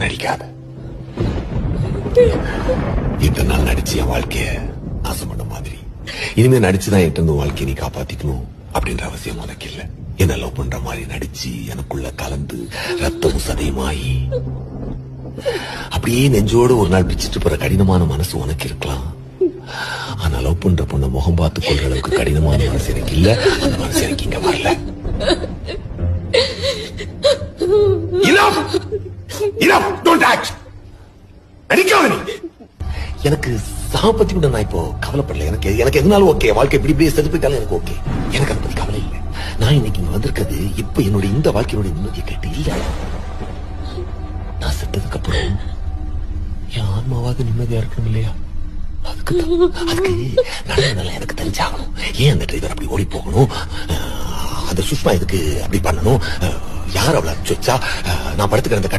நடிக்காத. இத்தனை நாள் நடிச்சு என் வாழ்க்கைய நாசம் பண்ண மாதிரி இனிமே நடிச்சுதான் எட்டு வாழ்க்கையை நீ காப்பாத்திக்கணும் அப்படின்ற அவசியம் உனக்கு இல்ல. என்ன லவ் பண்ற மாதிரி நடிச்சு எனக்குள்ள கலந்து ரத்தமும் சதையுமாயி அப்படியே நெஞ்சோடு ஒரு நாள் பிச்சுட்டு போற கடினமான மனசு உனக்கு இருக்கலாம். ஆனா லவ் பண்ற பொண்ண முகம் பார்த்து கொள்ற அளவுக்கு கடினமான மனசு எனக்கு இல்ல. அந்த மனசு எனக்கு இங்க வரல. எனக்கு சாபத்தி கூட நான் இப்போ கவலைப்படல. எனக்கு எதுனாலும் ஓகே. வாழ்க்கை இப்படி இப்படி செதுப்பிட்டாலும் எனக்கு ஓகே. எனக்கு அதை பத்தி கவலை இல்லை. நான் இன்னைக்கு இங்க வந்திருக்கிறது இப்ப என்னுடைய இந்த வாழ்க்கையோட நிம்மதியை கேட்டு இல்ல. நான் செத்ததுக்கு அப்புறம் என் ஆன்மாவாவது நிம்மதியா இருக்கணும் இல்லையா? அதுக்கு நடந்ததெல்லாம் எனக்கு தெரிஞ்சாகணும். ஏன் அந்த டிரைவர் அப்படி ஓடி போகணும்? அந்த சுஷ்மா இதுக்கு அப்படி பண்ணணும்? யார் அவளை அனுப்பிச்சு வச்சா? நான் படுத்துக்கிற அந்த